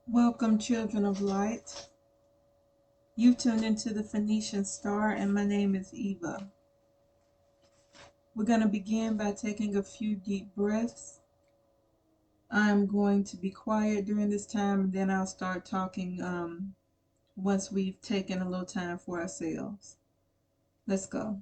Welcome, children of light. You've tuned into the Phoenician Star, and my name is Eva. We're going to begin by taking a few deep breaths. I'm going to be quiet during this time, and then I'll start talking once we've taken a little time for ourselves. Let's go.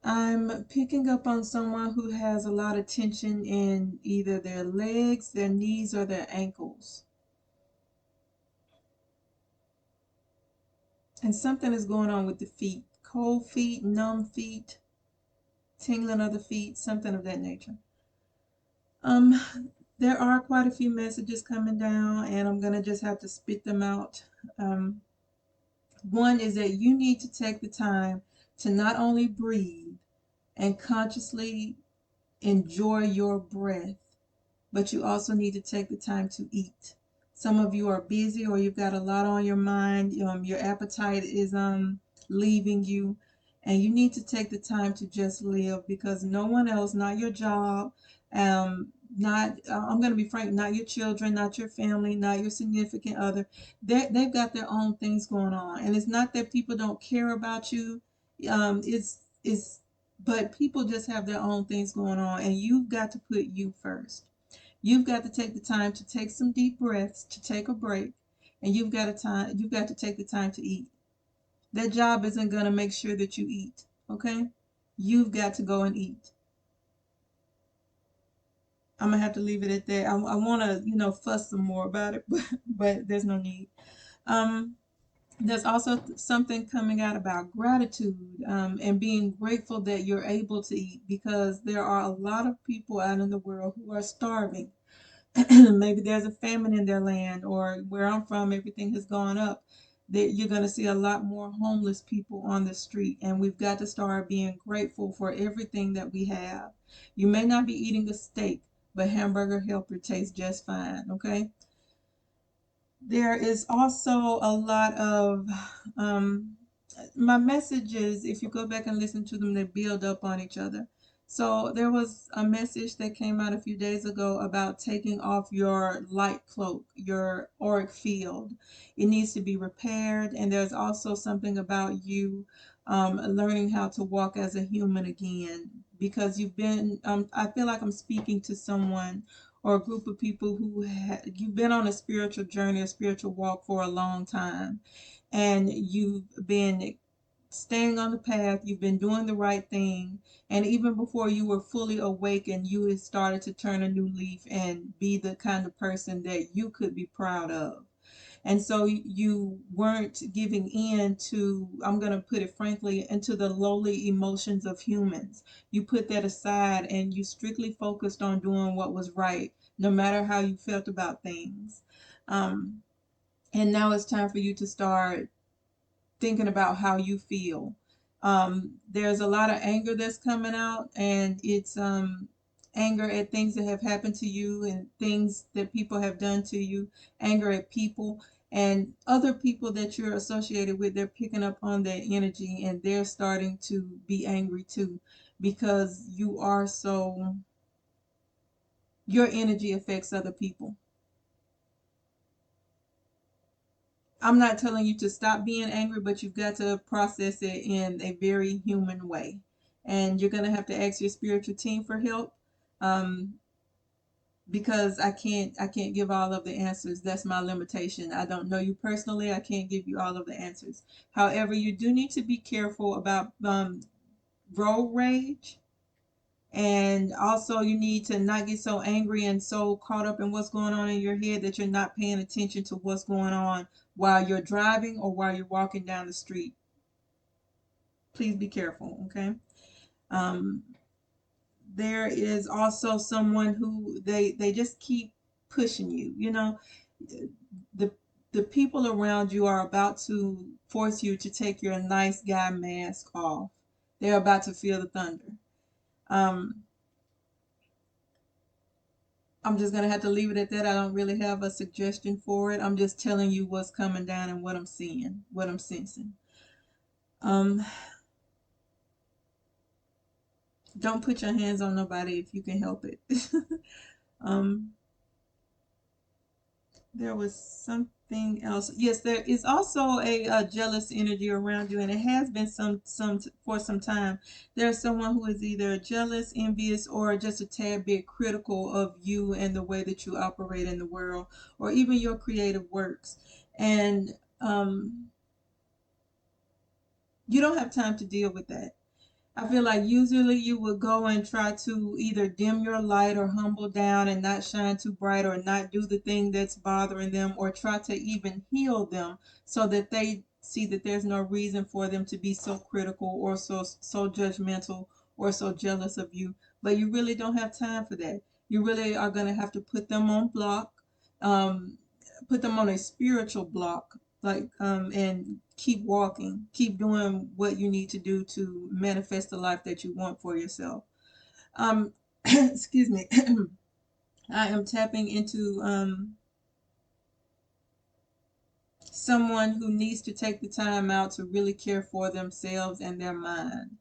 I'm picking up on someone who has a lot of tension in either their legs, their knees, or their ankles. And something is going on with the feet. Cold feet, numb feet, tingling of the feet, something of that nature. Um, there are quite a few messages coming down, and I'm gonna just have to spit them out. Um, One is that you need to take the time to not only breathe and consciously enjoy your breath, but you also need to take the time to eat. Some of you are busy or you've got a lot on your mind. Your appetite is leaving you, and you need to take the time to just live because no one else, not your job, not I'm going to be frank, not your children, not your family, not your significant other. They've got their own things going on, and it's not that people don't care about you. It's but people just have their own things going on, and you've got to put you first. You've got to take the time to take some deep breaths, to take a break, and you've got to take the time to eat. That job isn't going to make sure that you eat, okay? You've got to go and eat. I'm gonna have to leave it at that. I want to, fuss some more about it, but there's no need. Um, there's also something coming out about gratitude and being grateful that you're able to eat because there are a lot of people out in the world who are starving. Maybe there's a famine in their land, or where I'm from, everything has gone up. That you're going to see a lot more homeless people on the street, and we've got to start being grateful for everything that we have. You may not be eating a steak, but hamburger helper tastes just fine, okay? There is also a lot of um, my messages, if you go back and listen to them, they build up on each other. So there was a message that came out a few days ago about taking off your light cloak, your auric field. It needs to be repaired. And there's also something about you learning how to walk as a human again because I feel like I'm speaking to someone or a group of people who you've been on a spiritual journey, a spiritual walk for a long time, and you've been staying on the path, you've been doing the right thing, and even before you were fully awakened, you had started to turn a new leaf and be the kind of person that you could be proud of. And so you weren't giving in to, I'm going to put it frankly, into the lowly emotions of humans. You put that aside and you strictly focused on doing what was right, no matter how you felt about things. Um, and now it's time for you to start thinking about how you feel. There's a lot of anger that's coming out, and it's anger at things that have happened to you and things that people have done to you, anger at people and other people that you're associated with. They're picking up on that energy and they're starting to be angry too because your energy affects other people. I'm not telling you to stop being angry, but you've got to process it in a very human way. And you're going to have to ask your spiritual team for help um, because I can't give all of the answers. That's my limitation. I don't know you personally. I can't give you all of the answers. However, you do need to be careful about road rage. And also, you need to not get so angry and so caught up in what's going on in your head that you're not paying attention to what's going on while you're driving or while you're walking down the street. Please be careful, okay? Um, there is also someone who they just keep pushing you. The the people around you are about to force you to take your nice guy mask off. They're about to feel the thunder. Um, I'm just gonna have to leave it at that. I don't really have a suggestion for it. I'm just telling you what's coming down and what I'm seeing, what I'm sensing. Um, don't put your hands on nobody if you can help it. um, there was something else. Yes, there is also a jealous energy around you, and it has been some for some time. There's someone who is either jealous, envious, or just a tad bit critical of you and the way that you operate in the world, or even your creative works. And you don't have time to deal with that. I feel like usually you would go and try to either dim your light or humble down and not shine too bright or not do the thing that's bothering them or try to even heal them so that they see that there's no reason for them to be so critical or so judgmental or so jealous of you. But you really don't have time for that. You really are going to have to put them on block, um, put them on a spiritual block, and keep walking, keep doing what you need to do to manifest the life that you want for yourself. Excuse me. I am tapping into someone who needs to take the time out to really care for themselves and their mind.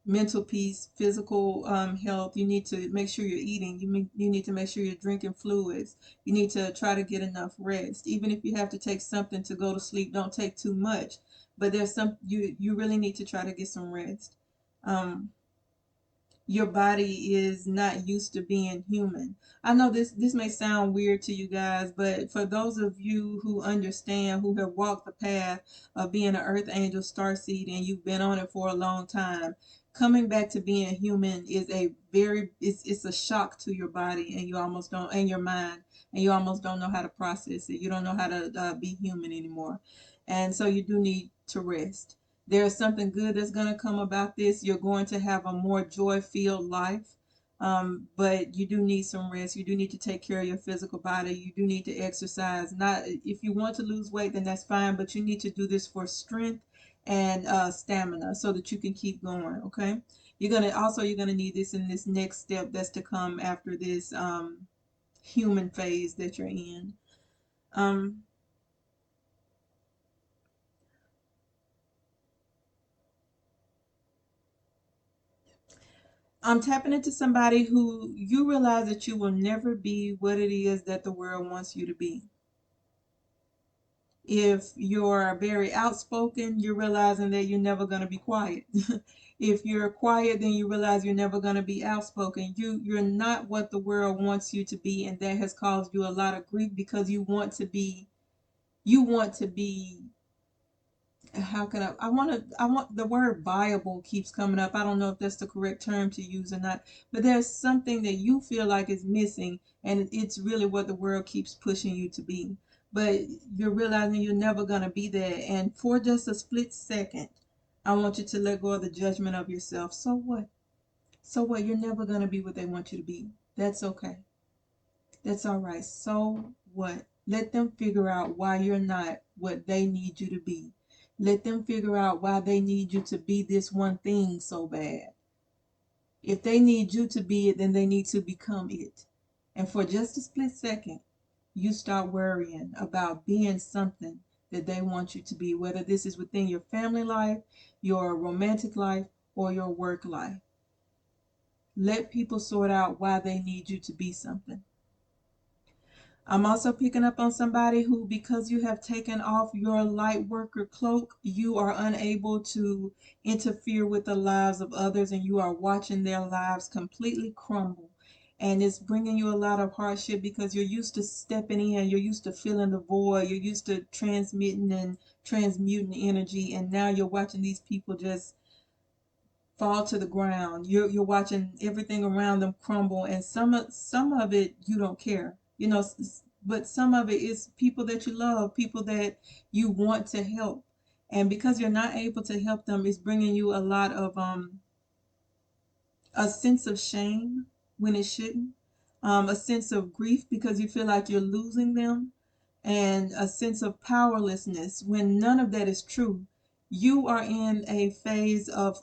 Mental peace, physical health. You need to make sure you're eating. You need to make sure you're drinking fluids. You need to try to get enough rest. Even if you have to take something to go to sleep, don't take too much. But there's some you really need to try to get some rest. Um, your body is not used to being human. I know this may sound weird to you guys, but for those of you who understand, who have walked the path of being an earth angel starseed and you've been on it for a long time, coming back to being human is it's a shock to your body and you almost don't and your mind and you almost don't know how to process it. You don't know how to be human anymore. And so you do need to rest. There's something good that's going to come about this. You're going to have a more joy-filled life. But you do need some rest. You do need to take care of your physical body. You do need to exercise. Not if you want to lose weight, then that's fine. But you need to do this for strength and stamina so that you can keep going. Okay. You're gonna need this in this next step that's to come after this human phase that you're in. Um, I'm tapping into somebody who you realize that you will never be what it is that the world wants you to be. If you're very outspoken, you're realizing that you're never going to be quiet. If you're quiet, then you realize you're never going to be outspoken. You're not what the world wants you to be, and that has caused you a lot of grief because you want to be how can I want the word viable keeps coming up. I don't know if that's the correct term to use or not, but there's something that you feel like is missing and it's really what the world keeps pushing you to be. But you're realizing you're never going to be there, and for just a split second, I want you to let go of the judgment of yourself. So what? So what? You're never going to be what they want you to be. That's okay. That's all right. So what? Let them figure out why you're not what they need you to be. Let them figure out why they need you to be this one thing so bad. If they need you to be it, then they need to become it. And for just a split second, you start worrying about being something that they want you to be, whether this is within your family life, your romantic life, or your work life. Let people sort out why they need you to be something. I'm also picking up on somebody who, because you have taken off your light worker cloak, you are unable to interfere with the lives of others and you are watching their lives completely crumble. And it's bringing you a lot of hardship because you're used to stepping in, you're used to filling the void, you're used to transmitting and transmuting energy, and now you're watching these people just fall to the ground. You're watching everything around them crumble, and some of it you don't care, but some of it is people that you love, people that you want to help, and because you're not able to help them, it's bringing you a lot of a sense of shame when it shouldn't, a sense of grief because you feel like you're losing them, and a sense of powerlessness when none of that is true. You are in a phase of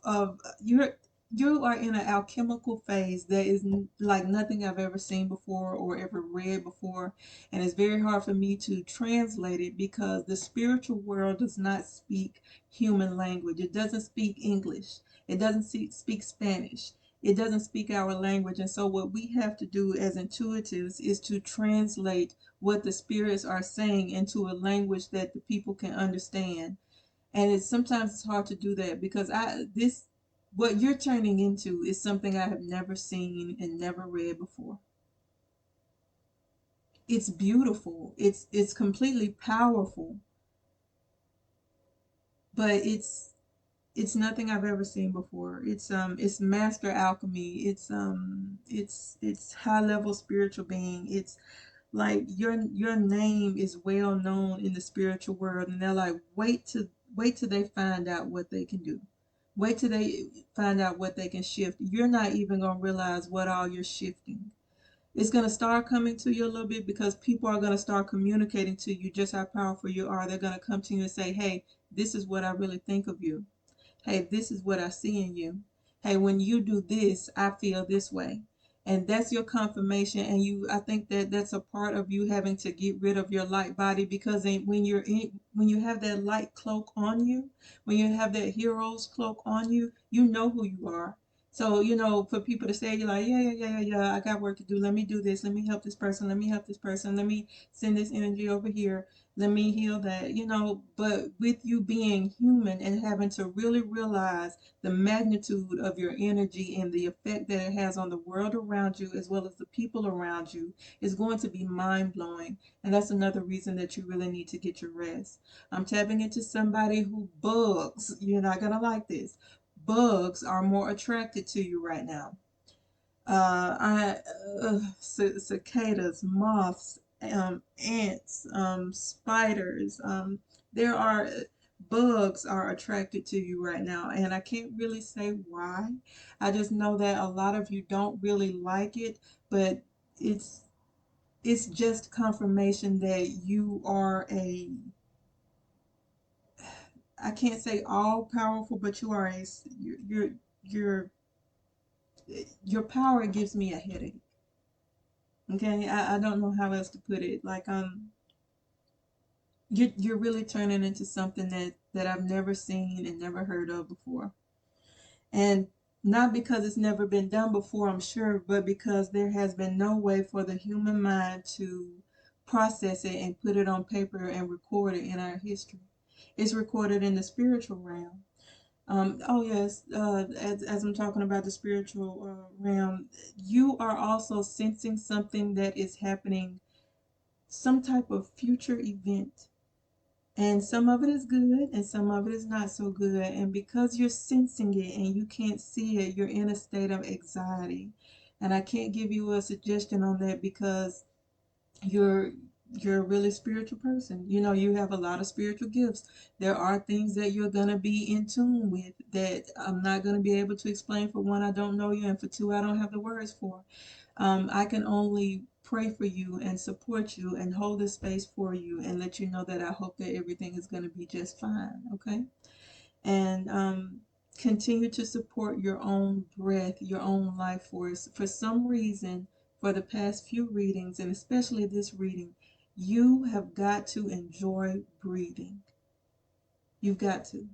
you are in an alchemical phase that is like nothing I've ever seen before or ever read before, and it's very hard for me to translate it because the spiritual world does not speak human language. It doesn't speak English. It doesn't speak Spanish. It doesn't speak our language. And so what we have to do as intuitives is to translate what the spirits are saying into a language that the people can understand. And it's sometimes it's hard to do that because I this what you're turning into is something I have never seen and never read before. It's beautiful. It's completely powerful, but it's nothing I've ever seen before. It's master alchemy. It's high level spiritual being. It's like your name is well known in the spiritual world, and they're like, wait till they find out what they can do. Wait till they find out what they can shift. You're not even gonna realize what all you're shifting. It's gonna start coming to you a little bit because people are gonna start communicating to you just how powerful you are. They're gonna come to you and say, hey, this is what I really think of you. Hey, this is what I see in you. Hey, when you do this, I feel this way. And that's your confirmation. And I think that that's a part of you having to get rid of your light body because when you have that light cloak on you, when you have that hero's cloak on you, you know who you are. So, for people to say, you're like, yeah, yeah, yeah, yeah, yeah, I got work to do. Let me do this. Let me help this person. Let me help this person. Let me send this energy over here. Let me heal that, but with you being human and having to really realize the magnitude of your energy and the effect that it has on the world around you as well as the people around you is going to be mind blowing. And that's another reason that you really need to get your rest. I'm tapping into somebody who bugs. You're not going to like this. Bugs are more attracted to you right now. Cicadas, moths, ants, spiders. There are bugs are attracted to you right now, and I can't really say why. I just know that a lot of you don't really like it, but it's it's just confirmation that you are a I can't say all powerful, but you are a your your power gives me a headache. Okay, I don't know how else to put it. Like you're really turning into something that I've never seen and never heard of before. And not because it's never been done before, I'm sure, but because there has been no way for the human mind to process it and put it on paper and record it in our history. It's recorded in the spiritual realm. Oh yes, as I'm talking about the spiritual realm, you are also sensing something that is happening, some type of future event. And some of it is good and some of it is not so good. And because you're sensing it and you can't see it, you're in a state of anxiety. And I can't give you a suggestion on that because you're you're a really spiritual person. You have a lot of spiritual gifts. There are things that you're going to be in tune with that I'm not going to be able to explain. For one, I don't know you, and for two, I don't have the words for. I can only pray for you and support you and hold this space for you and let you know that I hope that everything is going to be just fine. Okay. And continue to support your own breath, your own life force. For some reason, for the past few readings, and especially this reading, you have got to enjoy breathing. You've got to.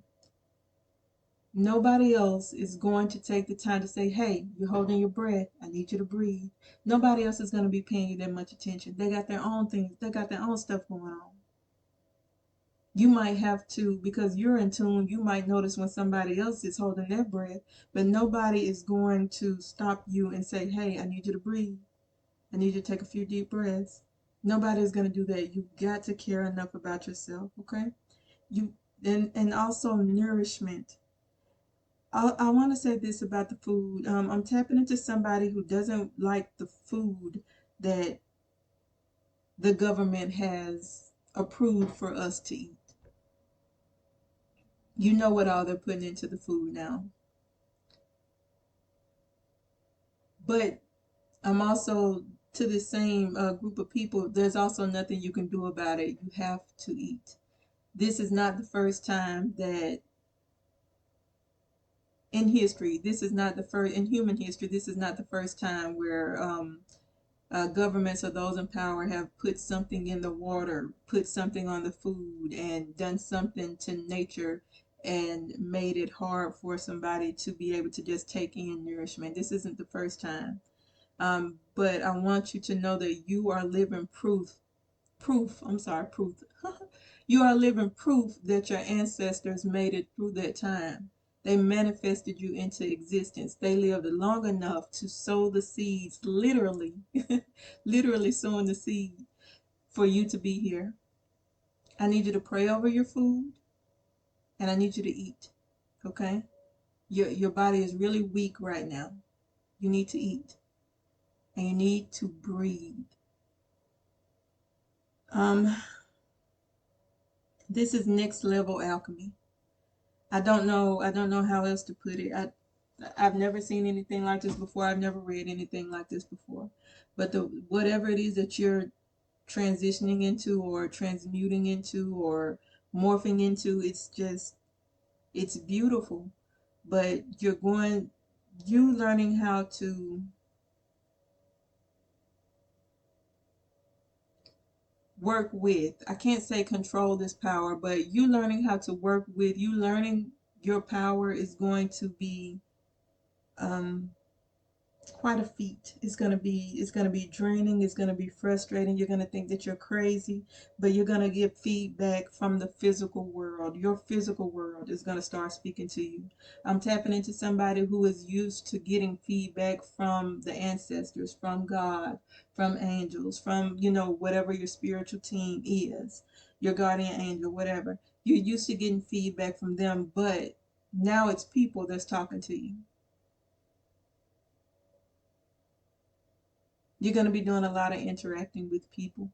Nobody else is going to take the time to say, hey, you're holding your breath. I need you to breathe. Nobody else is going to be paying you that much attention. They got their own things, they got their own stuff going on. You might have to, because you're in tune, you might notice when somebody else is holding their breath, but nobody is going to stop you and say, hey, I need you to breathe. I need you to take a few deep breaths. Nobody is going to do that. You've got to care enough about yourself, okay? You and also nourishment. I want to say this about the food. I'm tapping into somebody who doesn't like the food that the government has approved for us to eat. You know what all they're putting into the food now. But I'm also to the same group of people, there's also nothing you can do about it. You have to eat. This is not the first time that in history, this is not the first in human history, this is not the first time where governments or those in power have put something in the water, put something on the food, and done something to nature and made it hard for somebody to be able to just take in nourishment. This isn't the first time. But I want you to know that you are living proof. You are living proof that your ancestors made it through that time. They manifested you into existence. They lived long enough to sow the seeds, literally, literally sowing the seed for you to be here. I need you to pray over your food and I need you to eat. Okay? Your body is really weak right now. You need to eat and you need to breathe. Um, this is next level alchemy. I don't know how else to put it. I've never seen anything like this before. I've never read anything like this before. But the whatever it is that you're transitioning into or transmuting into or morphing into, it's beautiful. But you learning how to work with, I can't say control this power, but you learning how to work with, you learning your power is going to be um quite a feat. It's gonna be draining, it's gonna be frustrating, you're gonna think that you're crazy, but you're gonna get feedback from the physical world. Your physical world is gonna start speaking to you. I'm tapping into somebody who is used to getting feedback from the ancestors, from God, from angels, from whatever your spiritual team is, your guardian angel, whatever. You're used to getting feedback from them, but now it's people that's talking to you. You're going to be doing a lot of interacting with people.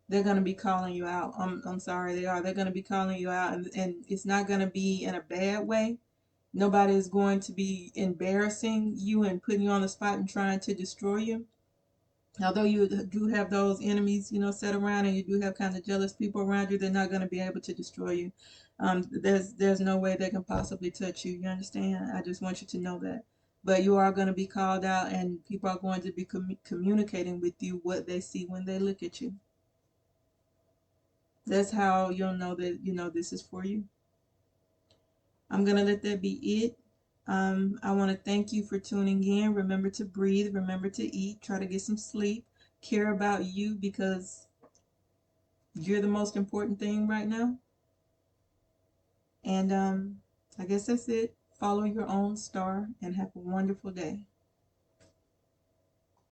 They're going to be calling you out. I'm sorry, they are. They're going to be calling you out, and it's not going to be in a bad way. Nobody is going to be embarrassing you and putting you on the spot and trying to destroy you. Although you do have those enemies, set around, and you do have kind of jealous people around you, they're not going to be able to destroy you. There's no way they can possibly touch you. You understand? I just want you to know that. But you are going to be called out, and people are going to be communicating with you what they see when they look at you. That's how you'll know that this is for you. I'm going to let that be it. I want to thank you for tuning in. Remember to breathe. Remember to eat. Try to get some sleep. Care about you because you're the most important thing right now. And I guess that's it. Follow your own star and have a wonderful day.